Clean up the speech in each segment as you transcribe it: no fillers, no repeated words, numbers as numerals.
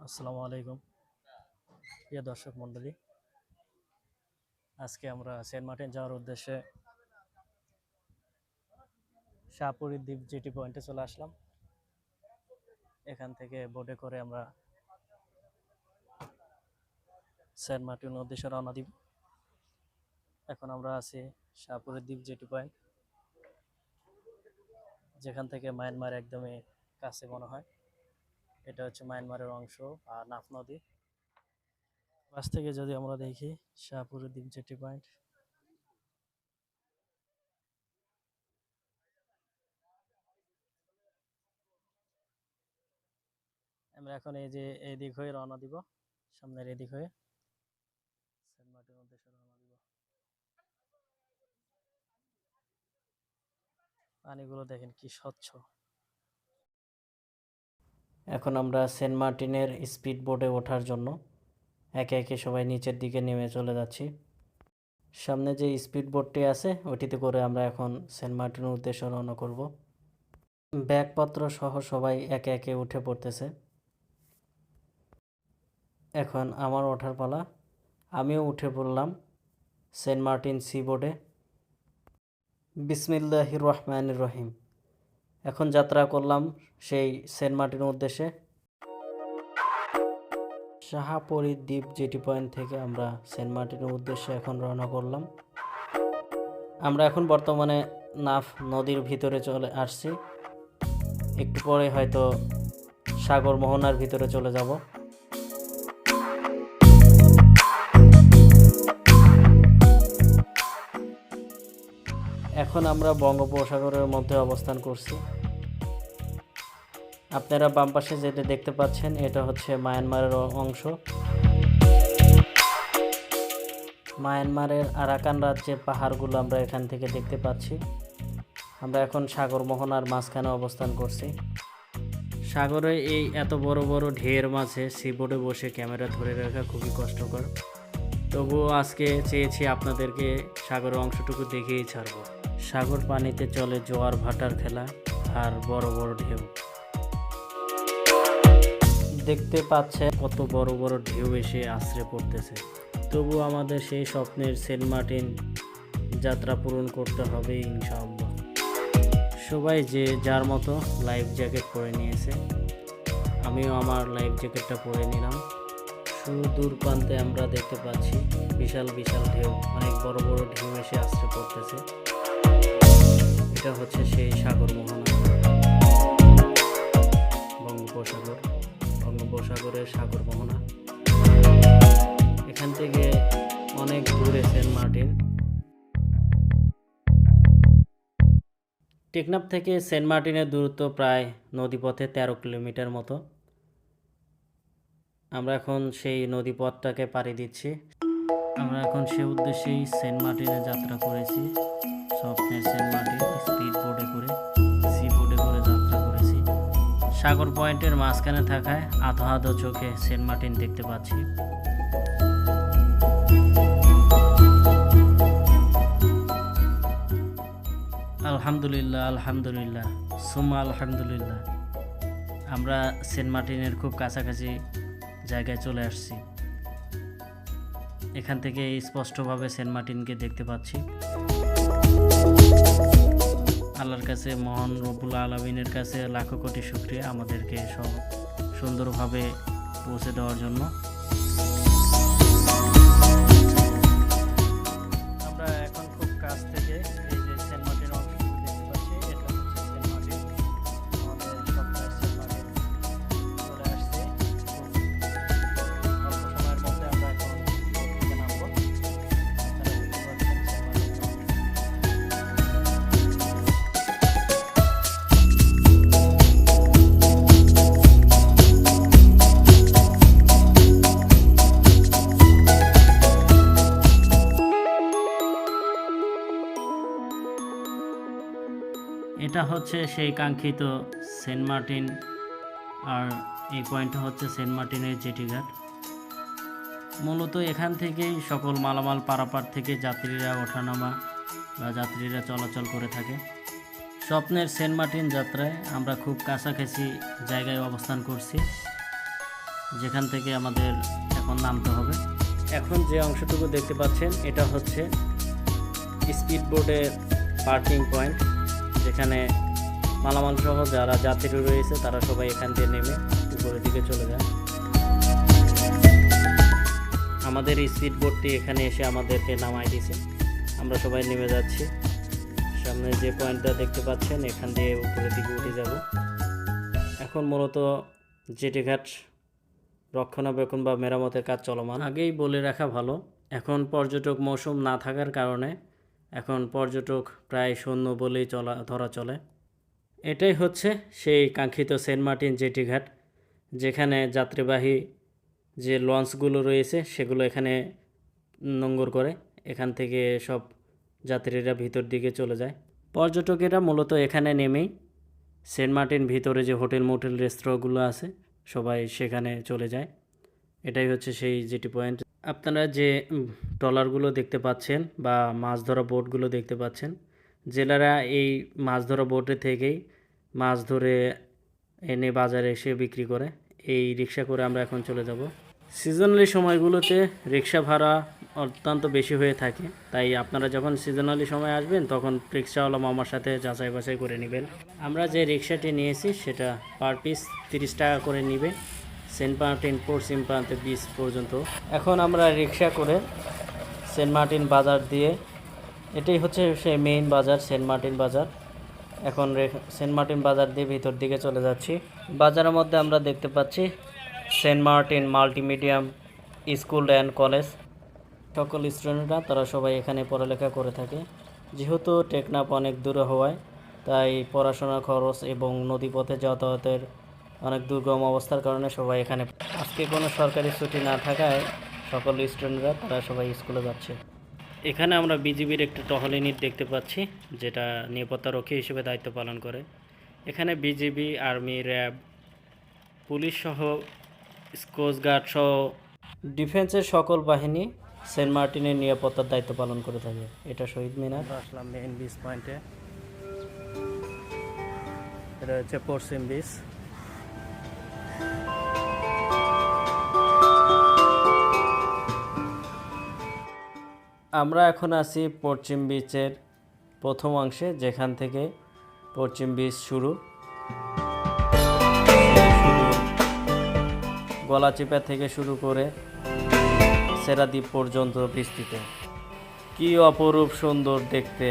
আসসালামু আলাইকুম প্রিয় দর্শক মণ্ডলী। আজকে আমরা সেন্ট মার্টিন যাওয়ার উদ্দেশ্যে শাহপুরী দ্বীপ জেটি পয়েন্টে চলে আসলাম। এখান থেকে বোটে করে আমরা সেন্ট মার্টিন উদ্দেশ্যে রওনা দিব। এখন আমরা আছি শাহপুরী দ্বীপ জেটি পয়েন্ট, যেখান থেকে মায়ানমার একদমই কাছে মনে হয়। এটা হচ্ছে মায়ানমারের অংশ আর নাফ নদী। পাশ থেকে যদি আমরা দেখি শাহপুরী দ্বীপ জেটি পয়েন্ট, আমরা এখন এই যে এই দিক হয়ে রওনা দিব, সামনের এদিক হয়ে সেন্ট মার্টিন উদ্দেশ্যে রওনা দিব। পানিগুলো দেখেন কি স্বচ্ছ। এখন আমরা সেন্ট মার্টিনের স্পিড বোটে ওঠার জন্য একে একে সবাই নিচের দিকে নেমে চলে যাচ্ছি। সামনে যে স্পিড বোটটি আছে ওইটিতে করে আমরা এখন সেন্ট মার্টিনের উদ্দেশ্যে রওনা করব। ব্যাগপত্র সহ সবাই একে একে উঠে পড়তেছে। এখন আমার ওঠার পালা, আমিও উঠে পড়লাম সেন্ট মার্টিন সি বোর্ডে। বিসমিল্লাহির রহমানির রহিম। এখন যাত্রা করলাম সেই সেন্ট মার্টিনের উদ্দেশ্যে। শাহপুরী দ্বীপ জেটি পয়েন্ট থেকে আমরা সেন্ট মার্টিনের উদ্দেশ্যে এখন রওনা করলাম। আমরা এখন বর্তমানে নাফ নদীর ভিতরে চলে আসছি। একটু পরে হয়তো সাগর মোহনার ভিতরে চলে যাব। এখন আমরা বঙ্গোপসাগরের মধ্যে অবস্থান করছি। আপনারা বাম পাশে যেটা দেখতে পাচ্ছেন এটা হচ্ছে মায়ানমারের অংশ। মায়ানমারের আরাকান রাজ্যের পাহাড়গুলো আমরা এখান থেকে দেখতে পাচ্ছি। আমরা এখন সাগর মোহনার মাঝখানে অবস্থান করছি। সাগরে এই এত বড় বড় ঢেউয়ের মাঝে সিবোর্ডে বসে ক্যামেরা ধরে রাখা খুবই কষ্টকর। তবুও আজকে চেয়েছি আপনাদেরকে সাগরের অংশটুকু দেখিয়েই ছাড়ব। সাগর পানিতে চলে জোয়ার ভাটার খেলা আর বড় বড় ঢেউ। দেখতে পাচ্ছে কত বড় বড় ঢেউ এসে আছড়ে পড়তেছে। তবু আমাদের সেই স্বপ্নের সেন্ট মার্টিন যাত্রা পূরণ করতে হবে ইনশাআল্লাহ। সবাই যে যার মতো লাইফ জ্যাকেট পরে নিয়েছে, আমিও আমার লাইফ জ্যাকেটটা পরে নিলাম। দূর প্রান্তে আমরা দেখতে পাচ্ছি বিশাল বিশাল ঢেউ, অনেক বড় বড় ঢেউ এসে আছড়ে পড়তেছে। এটা হচ্ছে সেই সাগর মোহনা, বঙ্গোপসাগরের সাগর মোহনা। এখান থেকে অনেক দূরে সেন্ট মার্টিন। টেকনাফ থেকে সেন্ট মার্টিনের দূরত্ব প্রায় নদীপথে 13 কিলোমিটার মতো। আমরা এখন সেই নদীপথটাকে পাড়ি দিচ্ছি। আমরা এখন সে উদ্দেশ্যেই সেন্ট মার্টিনে যাত্রা করেছি। স্বপ্নের সেন্ট মার্টিন স্পিড বোটে করে, সি বোটে করে যাত্রা করেছি। সাগর পয়েন্টের মাঝখানে থাকায় আধো আধো চোখে সেন্ট মার্টিন দেখতে পাচ্ছি। আলহামদুলিল্লাহ, আলহামদুলিল্লাহ, সুম্মা আলহামদুলিল্লাহ। আমরা সেন্ট মার্টিনের খুব কাছাকাছি জায়গায় চলে আসছি। এখান থেকে স্পষ্টভাবে সেন্ট মার্টিনকে দেখতে পাচ্ছি। আল্লাহর কাছে, মহান রব্বুল আলামিনের কাছে লাখো কোটি শুকরিয়া আমাদেরকে সব সুন্দরভাবে পৌঁছে দেওয়ার জন্য। আমরা এখন খুব কাছ থেকে এই যে সেন্ট মার্টিন অংশটুকু দেখতে পাচ্ছি। এটা হচ্ছে সেন্ট মার্টিন, আমাদের স্বপ্নের সেন্ট মার্টিন চলে আসছে। অল্প সময়ের মধ্যে আমরা এখন বোট থেকে নামবো। আপনারা দেখতে পাচ্ছেন সেন্ট মার্টিন। এটা হচ্ছে সেই কাঙ্ক্ষিত সেন্ট মার্টিন, আর এই পয়েন্টটা হচ্ছে সেন্ট মার্টিনের জেটিঘাট। মূলত এখান থেকেই সকল মালামাল পারাপার থেকে যাত্রীরা ওঠানামা বা যাত্রীরা চলাচল করে থাকে। স্বপ্নের সেন্ট মার্টিন যাত্রায় আমরা খুব কাছাকাছি জায়গায় অবস্থান করছি। যেখান থেকে আমাদের এখন নামতে হবে। এখন যে অংশটুকু দেখতে পাচ্ছেন এটা হচ্ছে স্পিড বোটের পার্কিং পয়েন্ট, যেখানে মালামাল সহ যারা যাত্রী রয়েছে তারা সবাই এখান দিয়ে নেমে উপরের দিকে চলে যায়। আমাদের স্পিড বোটটি এখানে এসে আমাদেরকে নামাই দিয়েছে, আমরা সবাই নেমে যাচ্ছি। সামনে যে পয়েন্টটা দেখতে পাচ্ছেন এখান দিয়ে উপরের দিকে উঠে যাব। এখন মূলত জেটিঘাট রক্ষণাবেক্ষণ বা মেরামতের কাজ চলমান। আগেই বলে রাখা ভালো, এখন পর্যটক মৌসুম না থাকার কারণে এখন পর্যটক প্রায় শূন্য বলেই ধরা চলে। এটাই হচ্ছে সেই কাঙ্ক্ষিত সেন্ট মার্টিন জেটিঘাট, যেখানে যাত্রীবাহী যে লঞ্চগুলো রয়েছে সেগুলো এখানে নোঙ্গর করে, এখান থেকে সব যাত্রীরা ভিতর দিকে চলে যায়। পর্যটকেরা মূলত এখানে নেমেই সেন্ট মার্টিন ভিতরে যে হোটেল মোটেল রেস্তোরাঁগুলো আছে সবাই সেখানে চলে যায়। এটাই হচ্ছে সেই জেটি পয়েন্ট। আপনারা যে ট্রলারগুলো দেখতে পাচ্ছেন বা মাছ ধরা বোটগুলো দেখতে পাচ্ছেন, জেলেরা এই মাছ ধরা বোটে থেকেই মাছ ধরে এনে বাজারে এসে বিক্রি করে। এই রিক্সা করে আমরা এখন চলে যাব। সিজনালি সময়গুলোতে রিক্সা ভাড়া অত্যন্ত বেশি হয়ে থাকে, তাই আপনারা যখন সিজনালি সময় আসবেন তখন রিক্সাওয়ালা মামার সাথে যাচাই বাছাই করে নেবেন। আমরা যে রিক্সাটি নিয়েছি সেটা পার পিস 30 টাকা করে নিবে, সেন্ট মার্টিন পশ্চিম প্রান্তে বিচ পর্যন্ত। এখন আমরা রিক্সা করে সেন্ট মার্টিন বাজার দিয়ে, এটাই হচ্ছে সেই মেইন বাজার সেন্ট মার্টিন বাজার। এখন সেন্ট মার্টিন বাজার দিয়ে ভিতর দিকে চলে যাচ্ছি। বাজারের মধ্যে আমরা দেখতে পাচ্ছি saint Martin multimedium school and college. সকল স্টুডেন্টরা তারা সবাই এখানে পড়ালেখা করে থাকে। যেহেতু টেকনাফ অনেক দূরে হওয়ায় তাই পড়াশোনার খরচ এবং নদীপথে যাতায়াতের অনেক দুর্গম অবস্থার কারণে সবাই এখানে। আজকে কোনো সরকারি ছুটি না থাকায় সকল স্টুডেন্টরা তারা সবাই স্কুলে যাচ্ছে। এখানে আমরা বিজিবির একটি টহল ইউনিট দেখতে পাচ্ছি, যেটা নিরাপত্তারক্ষী হিসেবে দায়িত্ব পালন করে। এখানে বিজিবি, আর্মি, র্যাব, পুলিশ সহ কোস্টগার্ড সহ ডিফেন্সের সকল বাহিনী সেন্ট মার্টিনের নিরাপত্তার দায়িত্ব পালন করে থাকে। এটা শহীদ মিনার। আসলাম মেইন বিচ পয়েন্টে, এটা হচ্ছে পশ্চিম বিচ। আমরা এখন আছি পশ্চিম বিচের প্রথম অংশে, যেখান থেকে পশ্চিম বিচ শুরু। গলাচিপা থেকে শুরু করে সেরাদ্বীপ পর্যন্ত বিস্তৃত। কি অপরূপ সুন্দর দেখতে।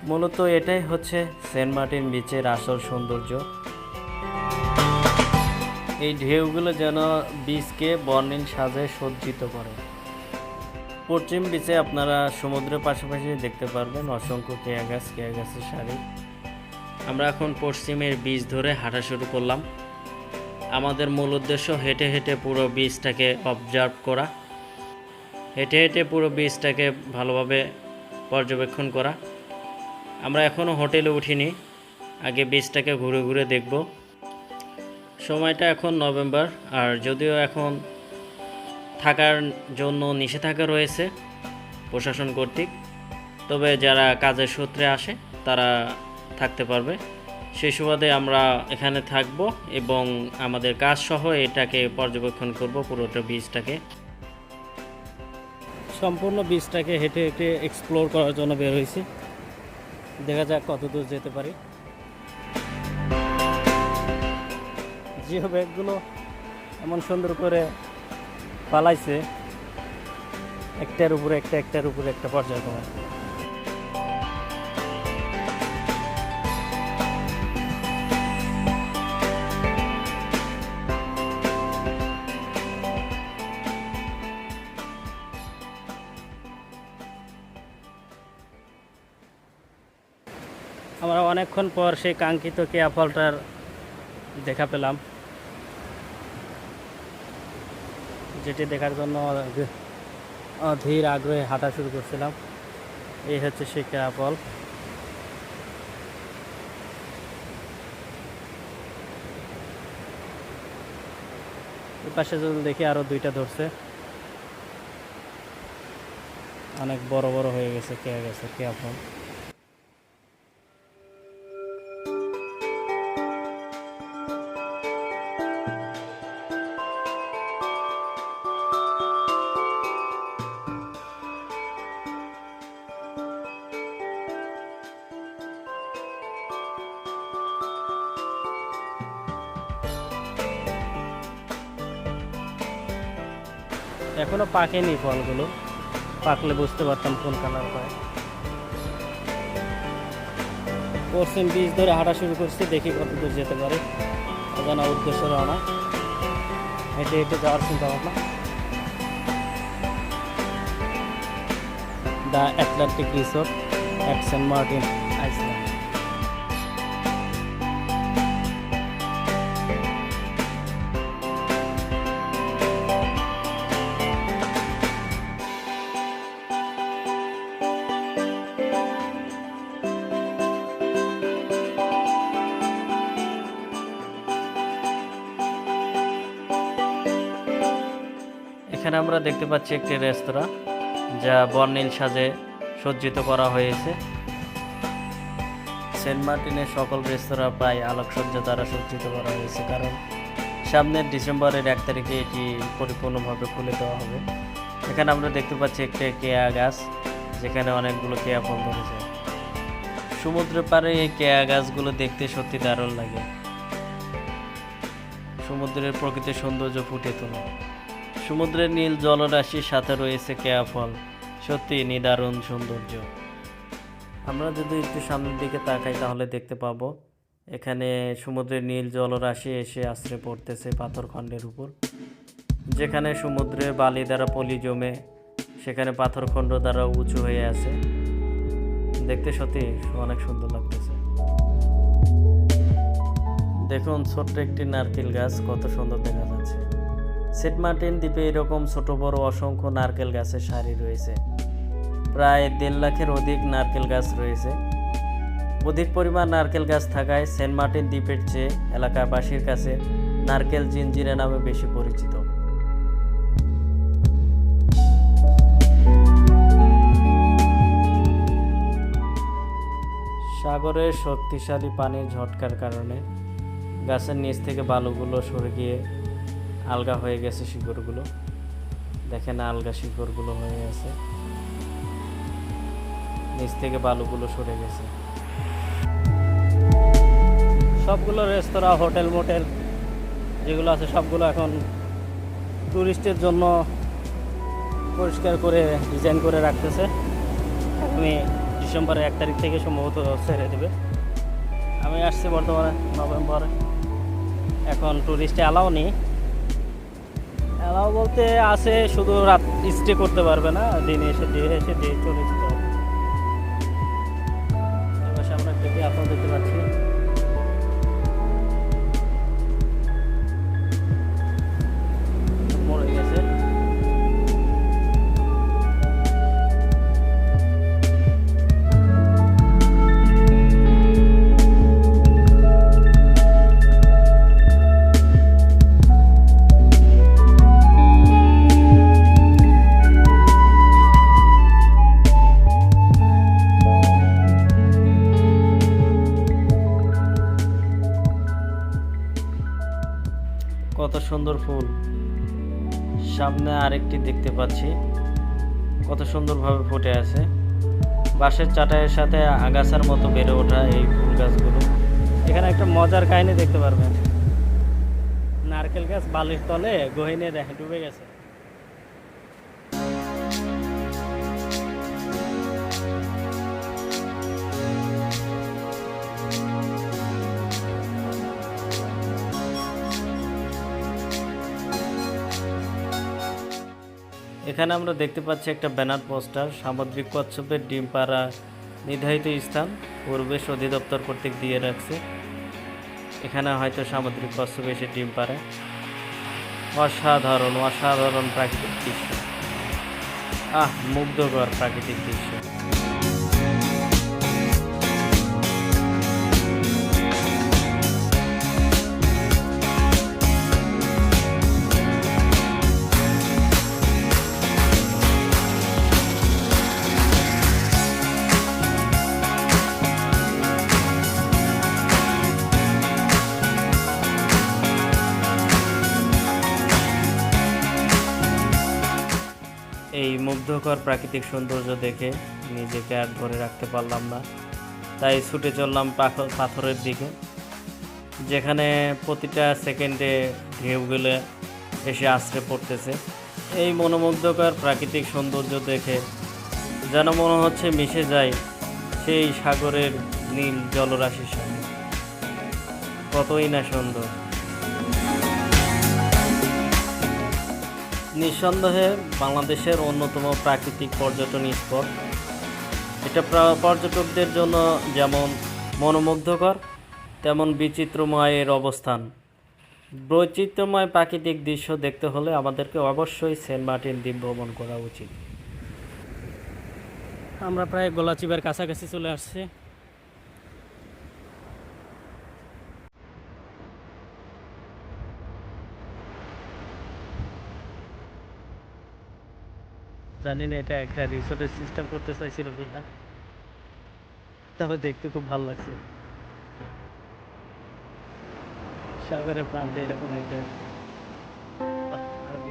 মূলত এটাই হচ্ছে সেন্ট মার্টিন বিচের আসল সৌন্দর্য। এই ঢেউগুলো যেন বিচকে বর্ণিল সাজে সজ্জিত করে। পশ্চিম বিচে আপনারা সমুদ্রের পাশাপাশি দেখতে পারবেন অসংখ্য কেয়া গাছের সারি। আমরা এখন পশ্চিমের বিচ ধরে হাঁটা শুরু করলাম। আমাদের মূল উদ্দেশ্য হেঁটে হেঁটে পুরো বিচটাকে অবজার্ভ করা, হেঁটে হেঁটে পুরো বিচটাকে ভালোভাবে পর্যবেক্ষণ করা। আমরা এখনও হোটেলে উঠিনি, আগে বিচটাকে ঘুরে ঘুরে দেখব। সময়টা এখন নভেম্বর, আর যদিও এখন থাকার জন্য নিষেধাজ্ঞা রয়েছে প্রশাসন কর্তৃক, তবে যারা কাজের সূত্রে আসে তারা থাকতে পারবে। সেই সুবাদে আমরা এখানে থাকব এবং আমাদের কাজ সহ এটাকে পর্যবেক্ষণ করব, পুরোটা বিচটাকে। সম্পূর্ণ বিচটাকে হেঁটে হেঁটে এক্সপ্লোর করার জন্য বের হয়েছি। দেখা যাক কত দূর যেতে পারি। জিও ব্যাগগুলো এমন সুন্দর করে পালাইছে, একটার উপরে একটা পর্যায়ক্রমে। আমরা অনেকক্ষণ পর সেই কাঙ্ক্ষিত কেয়া ফলটার দেখা পেলাম, যেটি দেখার জন্য ধীর আগ্রহে হাঁটা শুরু করছিলাম। এই হচ্ছে সেই কেয়া ফল। এই পাশে যদি দেখি আরো দুইটা ধরছে, অনেক বড় বড় হয়ে গেছে কেয়া ফল। এখনো পাকেনি ফলগুলো, পাকলে বুঝতে পারতাম কোন কালার হয়। পশ্চিম বীজ ধরে হাঁটা শুরু করছি, দেখি কত দূর যেতে পারে। অজানা উদ্দেশ্য রওনা, হেঁটে হেঁটে যাওয়ার চিন্তা ভাবনা। The Atlantic resort at Saint Martin, island. এখানে আমরা দেখতে পাচ্ছি একটি রেস্তোরাঁ, যা বর্ণিল সাজে সজ্জিত করা হয়েছে। সেন্ট মার্টিনের সকল রেস্তোরাঁ প্রায় আলোকসজ্জা দ্বারা সজ্জিত করা হয়েছে, কারণ সামনের ডিসেম্বরের 1 তারিখে এটি পরিপূর্ণভাবে খুলে দেওয়া হবে। এখানে আমরা দেখতে পাচ্ছি একটি কেয়া গাছ, যেখানে অনেকগুলো কেয়া ফল ধরেছে। সমুদ্রের পাড়ে এই কেয়া গাছগুলো দেখতে সত্যি দারুণ লাগে, সমুদ্রের প্রকৃতির সৌন্দর্য ফুটে তোলে। সমুদ্রের নীল জলরাশির সাথে রয়েছে কেয়া ফল, সত্যি নিদারুণ সৌন্দর্য। আমরা যদি একটু সামনের দিকে তাকাই তাহলে দেখতে পাবো এখানে সমুদ্রের নীল জলরাশি এসে আশ্রে পড়তেছে পাথরখণ্ডের উপর, যেখানে সমুদ্রের বালি দ্বারা পলি জমে সেখানে পাথরখণ্ড দ্বারা উঁচু হয়ে আছে। দেখতে সত্যি অনেক সুন্দর লাগতেছে। দেখুন ছোট্ট একটি নারকেল গাছ, কত সুন্দর দেখা যাচ্ছে। সেন্ট মার্টিন দ্বীপে এরকম ছোট বড় অসংখ্য নারকেল গাছের সারি রয়েছে। প্রায় 1.5 লাখের অধিক নারকেল গাছ রয়েছে। অধিক পরিমাণ নারকেল গাছ থাকায় সেন্ট মার্টিন দ্বীপের চেয়ে এলাকাবাসীর কাছে নারকেল জিঞ্জিরা নামে বেশি পরিচিত। সাগরের শক্তিশালী পানির ঝটকার কারণে গাছের নিচ থেকে বালুগুলো সরে গিয়ে আলগা হয়ে গেছে শিকড়গুলো। দেখেন আলগা শিকড়গুলো হয়ে আছে, নিচ থেকে বালুগুলো সরে গেছে। সবগুলো রেস্তোরাঁ, হোটেল, মোটেল যেগুলো আছে সবগুলো এখন টুরিস্টের জন্য পরিষ্কার করে ডিজাইন করে রাখতেছে। আমি ডিসেম্বরের 1 তারিখ থেকে সম্ভবত ছেড়ে দেবে। আমি আসছি বর্তমানে নভেম্বরে, এখন টুরিস্টে অ্যালাউ নেই। অ্যালাউ বলতে আছে, শুধু রাত স্টে করতে পারবে না, দিনে এসে দিয়ে চলে যেতে হবে। এবার আমরা দেখে আপনারা দেখতে পাচ্ছি মরে গেছে। কত সুন্দর ফুল, সামনে আরেকটি দেখতে পাচ্ছি, কত সুন্দরভাবে ফুটে আছে। বাঁশের চাটাইয়ের সাথে আগাছার মতো বেড়ে ওঠা এই ফুল গাছগুলো। এখানে একটা মজার কাহিনী দেখতে পারবেন, নারকেল গাছ বালির তলে গহীনে দেখে ডুবে গেছে। এখানে আমরা দেখতে পাচ্ছি একটা ব্যানার পোস্টার, সামুদ্রিক কচ্ছপের ডিম পাড়া নির্ধারিত স্থান পরিবেশ অধিদপ্তর কর্তৃক দিয়ে রাখছে। এখানে হয়তো সামুদ্রিক কচ্ছপ এসে ডিম পাড়ে। অসাধারণ অসাধারণ প্রাকৃতিক দৃশ্য, মুগ্ধকর প্রাকৃতিক দৃশ্য। এই মুগ্ধকর প্রাকৃতিক সৌন্দর্য দেখে নিজেকে আর ধরে রাখতে পারলাম না, তাই ছুটে চললাম পাথরের দিকে, যেখানে প্রতিটা সেকেন্ডে ঢেউগুলো এসে আছড়ে পড়তেছে। এই মনোমুগ্ধকর প্রাকৃতিক সৌন্দর্য দেখে যেন মনে হচ্ছে মিশে যায় সেই সাগরের নীল জলরাশির সাথে। কতই না সুন্দর। নিঃসন্দেহে বাংলাদেশের অন্যতম প্রাকৃতিক পর্যটন স্পট। এটা পর্যটকদের জন্য যেমন মনোমুগ্ধকর তেমন বিচিত্রময় এর অবস্থান। বৈচিত্র্যময় প্রাকৃতিক দৃশ্য দেখতে হলে আমাদেরকে অবশ্যই সেন্ট মার্টিন দ্বীপ ভ্রমণ করা উচিত। আমরা প্রায় গলাচিপার কাছাকাছি চলে আসছি। জানি না এটা একটা রিসোর্টের সিস্টেম করতে চাইছিল কিনা, তবে দেখতে খুব ভালো লাগছে। সাগরের প্রান্তে এরকম একটা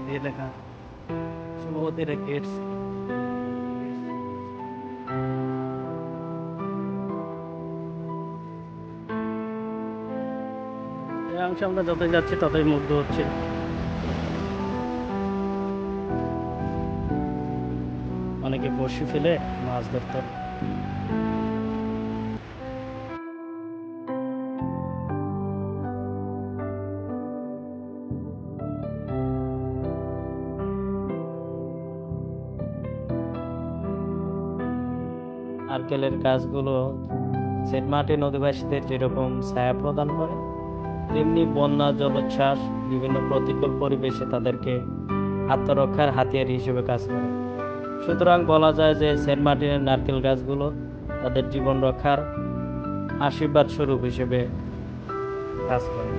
দিয়ে লেখা সম্ভবত এটা গেটস। এই অংশে আমরা যতই যাচ্ছি ততই মুগ্ধ হচ্ছে। অনেকে বড়শি ফেলে মাছ ধরত। নারকেলের গাছগুলো সেন্ট মার্টিন অধিবাসীদের যেরকম ছায়া প্রদান করে, তেমনি বন্যা, জলোচ্ছ্বাস, বিভিন্ন প্রতিকূল পরিবেশে তাদেরকে আত্মরক্ষার হাতিয়ার হিসেবে কাজ করে। সুতরাং বলা যায় যে সেন্ট মার্টিনের নারকেল গাছগুলো তাদের জীবন রক্ষার আশীর্বাদ স্বরূপ হিসেবে কাজ করে।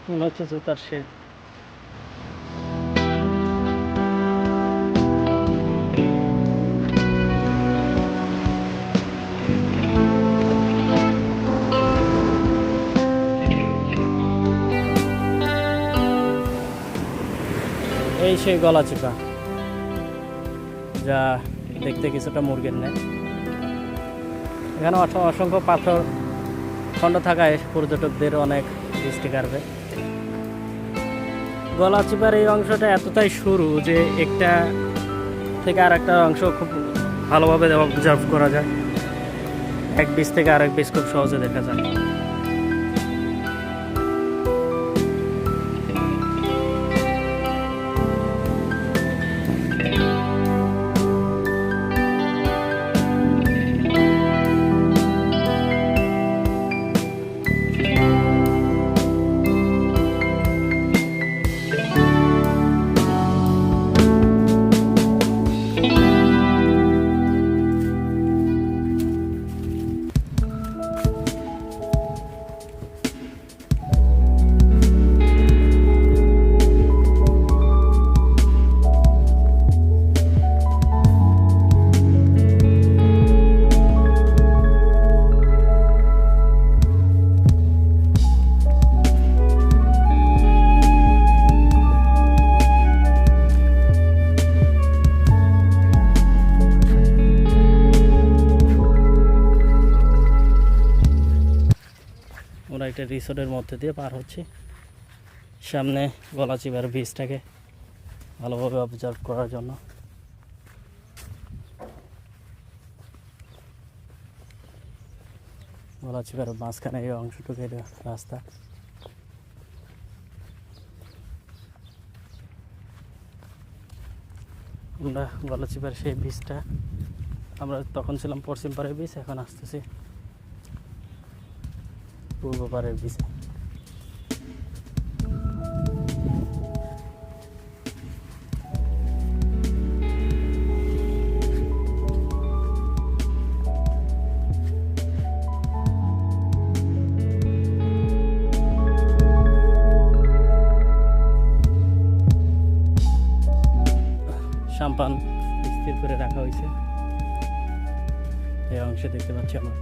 মনে হচ্ছে জুতার শেড। এই সেই গলাচিপা, যা দেখতে কিছুটা মুরগির নেয়। এখানে অসংখ্য পাথর খণ্ড থাকায় পর্যটকদের অনেক দৃষ্টি কাড়বে। গলাচিপার এই অংশটা এতটাই সরু যে একটা থেকে আর একটা অংশ খুব ভালোভাবে অবজার্ভ করা যায়। এক বীজ থেকে আরেক বীজ খুব সহজে দেখা যায়। আমরা একটা রিসোর্টের মধ্যে দিয়ে পার হচ্ছি। সামনে গলাচিপার বীজটাকে ভালোভাবে অবজার্ভ করার জন্য। গলাচিপার মাঝখানে এই অংশটুকু রাস্তা। আমরা গলাচিপার সেই বীজটা, আমরা তখন ছিলাম পশ্চিম পাড়ের বীজ, এখন আসতেছি পূর্ব পাড়ের বীজে। সাম্পান স্থির করে রাখা হয়েছে। এই অংশে দেখতে পাচ্ছি আমরা।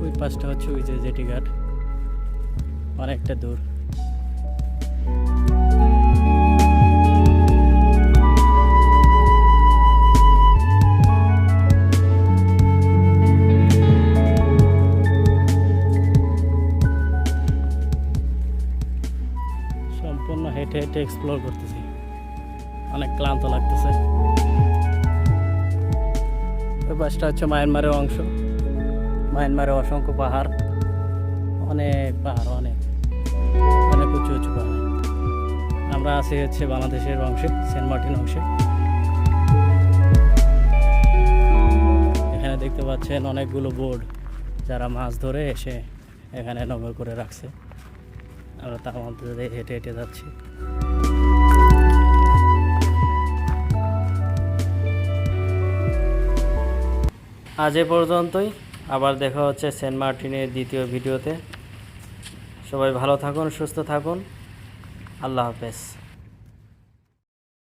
ওই পাশটা হচ্ছে ওই যে জেটি ঘাট, অনেকটা দূর। সম্পূর্ণ হেঁটে হেঁটে এক্সপ্লোর করতেছি, অনেক ক্লান্ত লাগতেছে। ওই পাশটা হচ্ছে মায়ানমারের অংশ। মায়ানমারে অসংখ্য পাহাড়, অনেক পাহাড়, অনেক অনেক উঁচু উঁচু পাহাড়। আমরা আছি হচ্ছে বাংলাদেশের অংশে, সেন্ট মার্টিন অংশে। এখানে দেখতে পাচ্ছেন অনেকগুলো বোর্ড, যারা মাছ ধরে এসে এখানে নোঙর করে রাখছে। আমরা তার মধ্যে দিয়ে হেঁটে হেঁটে যাচ্ছি। আজ এ পর্যন্তই, আবার দেখা হচ্ছে সেন্ট মার্টিনের দ্বিতীয় ভিডিওতে। সবাই ভালো থাকুন, সুস্থ থাকুন, আল্লাহ হাফেজ।